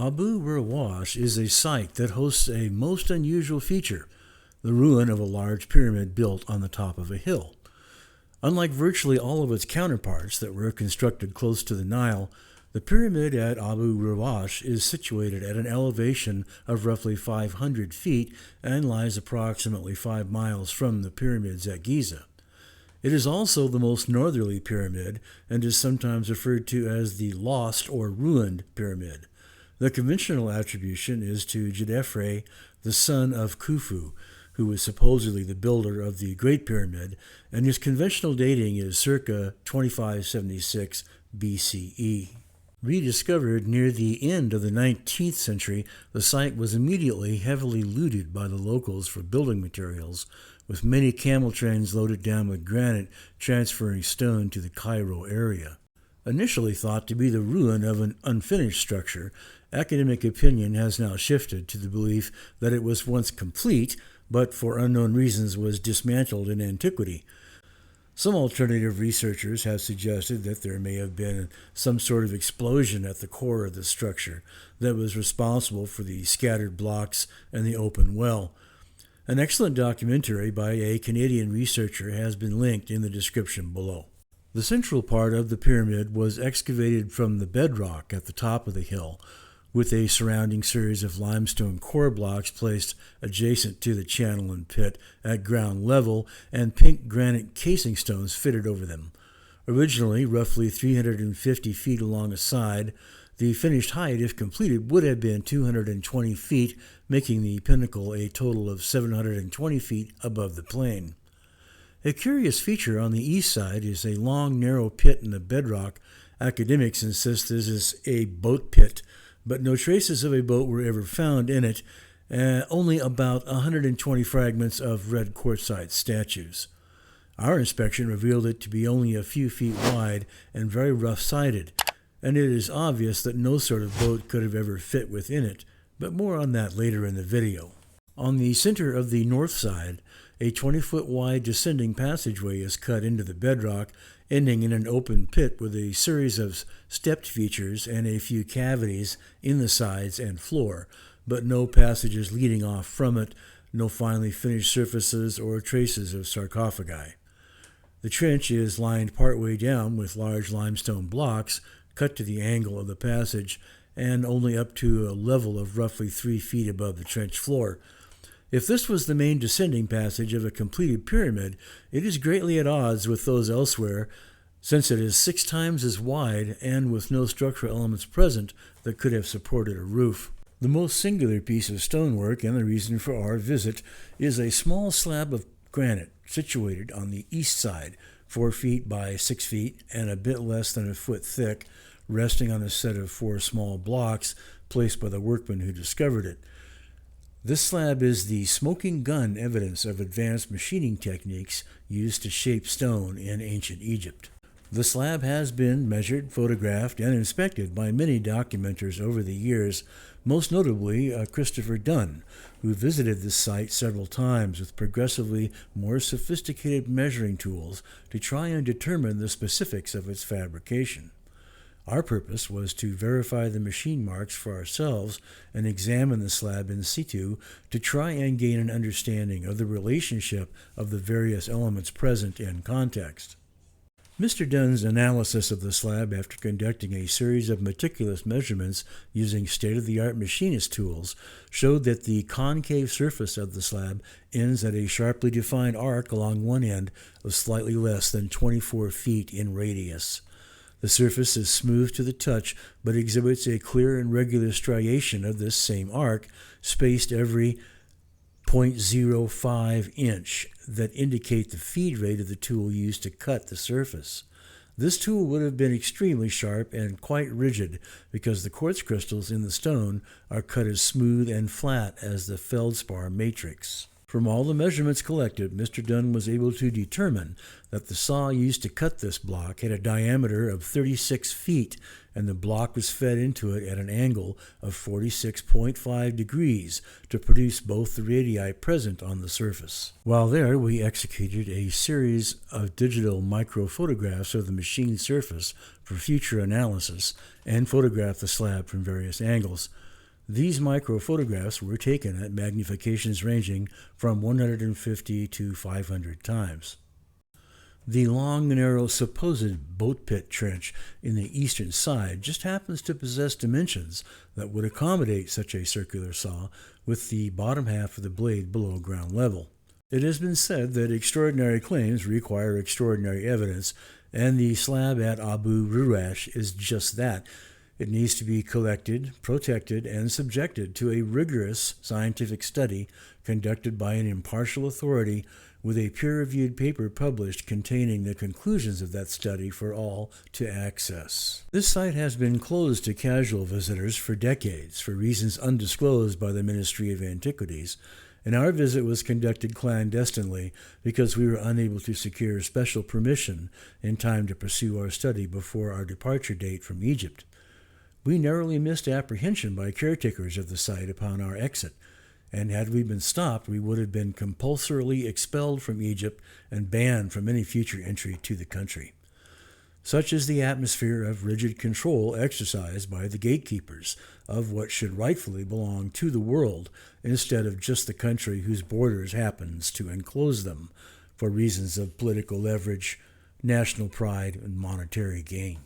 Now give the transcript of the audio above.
Abu Rawash is a site that hosts a most unusual feature, the ruin of a large pyramid built on the top of a hill. Unlike virtually all of its counterparts that were constructed close to the Nile, the pyramid at Abu Rawash is situated at an elevation of roughly 500 feet and lies approximately 5 miles from the pyramids at Giza. It is also the most northerly pyramid and is sometimes referred to as the lost or ruined pyramid. The conventional attribution is to Djedefre, the son of Khufu, who was supposedly the builder of the Great Pyramid, and his conventional dating is circa 2576 BCE. Rediscovered near the end of the 19th century, the site was immediately heavily looted by the locals for building materials, with many camel trains loaded down with granite transferring stone to the Cairo area. Initially thought to be the ruin of an unfinished structure, academic opinion has now shifted to the belief that it was once complete, but for unknown reasons was dismantled in antiquity. Some alternative researchers have suggested that there may have been some sort of explosion at the core of the structure that was responsible for the scattered blocks and the open well. An excellent documentary by a Canadian researcher has been linked in the description below. The central part of the pyramid was excavated from the bedrock at the top of the hill, with a surrounding series of limestone core blocks placed adjacent to the channel and pit at ground level and pink granite casing stones fitted over them. Originally roughly 350 feet along a side, the finished height, if completed, would have been 220 feet, making the pinnacle a total of 720 feet above the plain. A curious feature on the east side is a long, narrow pit in the bedrock. Academics insist this is a boat pit, but no traces of a boat were ever found in it, only about 120 fragments of red quartzite statues. Our inspection revealed it to be only a few feet wide and very rough-sided, and it is obvious that no sort of boat could have ever fit within it, but more on that later in the video. On the center of the north side, a 20-foot wide descending passageway is cut into the bedrock, ending in an open pit with a series of stepped features and a few cavities in the sides and floor, but no passages leading off from it, no finely finished surfaces or traces of sarcophagi. The trench is lined partway down with large limestone blocks cut to the angle of the passage and only up to a level of roughly 3 feet above the trench floor. If this was the main descending passage of a completed pyramid, it is greatly at odds with those elsewhere, since it is 6 times as wide and with no structural elements present that could have supported a roof. The most singular piece of stonework, and the reason for our visit, is a small slab of granite situated on the east side, 4 feet by 6 feet and a bit less than a foot thick, resting on a set of 4 small blocks placed by the workman who discovered it. This slab is the smoking gun evidence of advanced machining techniques used to shape stone in ancient Egypt. The slab has been measured, photographed, and inspected by many documenters over the years, most notably Christopher Dunn, who visited this site several times with progressively more sophisticated measuring tools to try and determine the specifics of its fabrication. Our purpose was to verify the machine marks for ourselves and examine the slab in situ to try and gain an understanding of the relationship of the various elements present in context. Mr. Dunn's analysis of the slab after conducting a series of meticulous measurements using state-of-the-art machinist tools showed that the concave surface of the slab ends at a sharply defined arc along one end of slightly less than 24 feet in radius. The surface is smooth to the touch, but exhibits a clear and regular striation of this same arc, spaced every 0.05 inch, that indicate the feed rate of the tool used to cut the surface. This tool would have been extremely sharp and quite rigid because the quartz crystals in the stone are cut as smooth and flat as the feldspar matrix. From all the measurements collected, Mr. Dunn was able to determine that the saw used to cut this block had a diameter of 36 feet, and the block was fed into it at an angle of 46.5 degrees to produce both the radii present on the surface. While there, we executed a series of digital microphotographs of the machined surface for future analysis and photographed the slab from various angles. These microphotographs were taken at magnifications ranging from 150 to 500 times. The long, narrow supposed boat pit trench in the eastern side just happens to possess dimensions that would accommodate such a circular saw with the bottom half of the blade below ground level. It has been said that extraordinary claims require extraordinary evidence, and the slab at Abu Rurash is just that. It needs to be collected, protected, and subjected to a rigorous scientific study conducted by an impartial authority with a peer-reviewed paper published containing the conclusions of that study for all to access. This site has been closed to casual visitors for decades for reasons undisclosed by the Ministry of Antiquities, and our visit was conducted clandestinely because we were unable to secure special permission in time to pursue our study before our departure date from Egypt. We narrowly missed apprehension by caretakers of the site upon our exit, and had we been stopped, we would have been compulsorily expelled from Egypt and banned from any future entry to the country. Such is the atmosphere of rigid control exercised by the gatekeepers of what should rightfully belong to the world instead of just the country whose borders happens to enclose them for reasons of political leverage, national pride, and monetary gain.